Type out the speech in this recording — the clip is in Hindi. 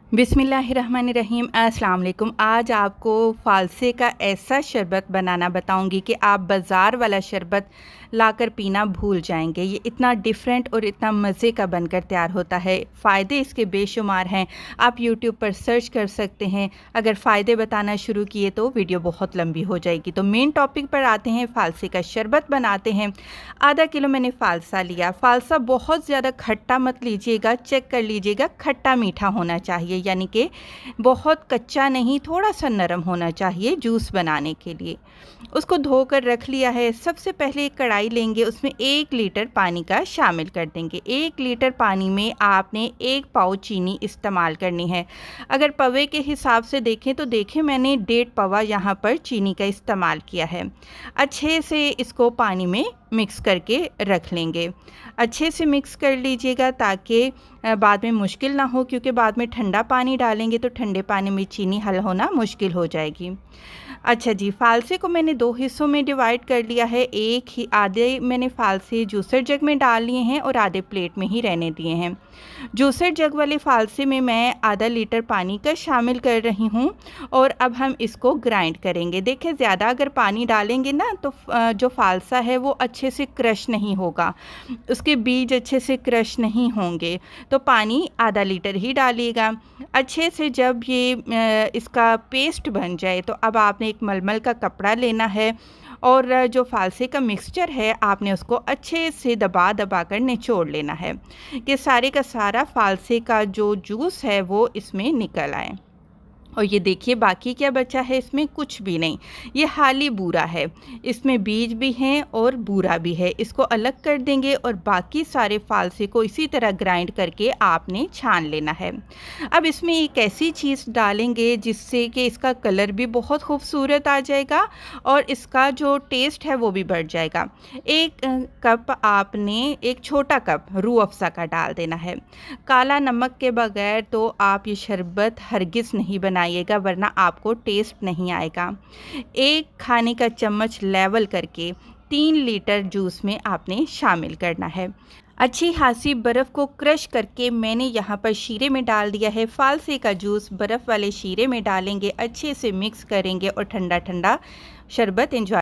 बिस्मिल्लाहिर्रहमानिर्रहीम। अस्सलाम वालेकुम। आज आपको फ़ालसे का ऐसा शरबत बनाना बताऊंगी कि आप बाज़ार वाला शरबत लाकर पीना भूल जाएंगे। ये इतना डिफरेंट और इतना मज़े का बनकर तैयार होता है। फ़ायदे इसके बेशुमार हैं। आप यूट्यूब पर सर्च कर सकते हैं। अगर फ़ायदे बताना शुरू किए तो वीडियो बहुत लंबी हो जाएगी। तो मेन टॉपिक पर आते हैं। फ़ालसे का शरबत बनाते हैं। आधा किलो मैंने फ़ालसा लिया। फ़ालसा बहुत ज़्यादा खट्टा मत लीजिएगा, चेक कर लीजिएगा, खट्टा मीठा होना चाहिए, यानी कि बहुत कच्चा नहीं, थोड़ा सा नरम होना चाहिए जूस बनाने के लिए। उसको धोकर रख लिया है। सबसे पहले एक कढ़ाई लेंगे, उसमें 1 लीटर पानी का शामिल कर देंगे। 1 लीटर पानी में आपने 1 पाव चीनी इस्तेमाल करनी है। अगर पवे के हिसाब से देखें तो देखें मैंने 1.5 पवा यहाँ पर चीनी का इस्तेमाल किया है। अच्छे से इसको पानी में मिक्स करके रख लेंगे। अच्छे से मिक्स कर लीजिएगा ताकि बाद में मुश्किल ना हो, क्योंकि बाद में ठंडा पानी डालेंगे तो ठंडे पानी में चीनी हल होना मुश्किल हो जाएगी। अच्छा जी, फ़ालसे को मैंने 2 हिस्सों में डिवाइड कर लिया है। एक ही आधे मैंने फ़ालसे जूसर जग में डाल लिए हैं और आधे प्लेट में ही रहने दिए हैं। जूसर जग वाले फ़ालसे में मैं आधा लीटर पानी का शामिल कर रही हूँ और अब हम इसको ग्राइंड करेंगे। देखिए ज़्यादा अगर पानी डालेंगे ना तो जो फ़ालसा है वो अच्छे से क्रश नहीं होगा, उसके बीज अच्छे से क्रश नहीं होंगे। तो पानी आधा लीटर ही डालिएगा। अच्छे से जब ये इसका पेस्ट बन जाए तो अब आपने एक मलमल का कपड़ा लेना है और जो फ़ालसे का मिक्सचर है आपने उसको अच्छे से दबा दबा कर निचोड़ लेना है कि सारे का सारा फ़ालसे का जो जूस है वो इसमें निकल आए। और ये देखिए बाकी क्या बचा है, इसमें कुछ भी नहीं, ये खाली बूरा है। इसमें बीज भी हैं और बूरा भी है। इसको अलग कर देंगे और बाकी सारे फ़ालसे को इसी तरह ग्राइंड करके आपने छान लेना है। अब इसमें एक ऐसी चीज़ डालेंगे जिससे कि इसका कलर भी बहुत खूबसूरत आ जाएगा और इसका जो टेस्ट है वो भी बढ़ जाएगा। एक कप आपने, एक छोटा कप रूह अफ़ज़ा का डाल देना है। काला नमक के बगैर तो आप ये शरबत हरगिज़ नहीं बनाइएगा, वरना आपको टेस्ट नहीं आएगा। 1 खाने का चम्मच लेवल करके 3 लीटर जूस में आपने शामिल करना है। अच्छी खासी बर्फ़ को क्रश करके मैंने यहाँ पर शीरे में डाल दिया है। फ़ालसे का जूस बर्फ़ वाले शीरे में डालेंगे, अच्छे से मिक्स करेंगे और ठंडा ठंडा शरबत एंजॉय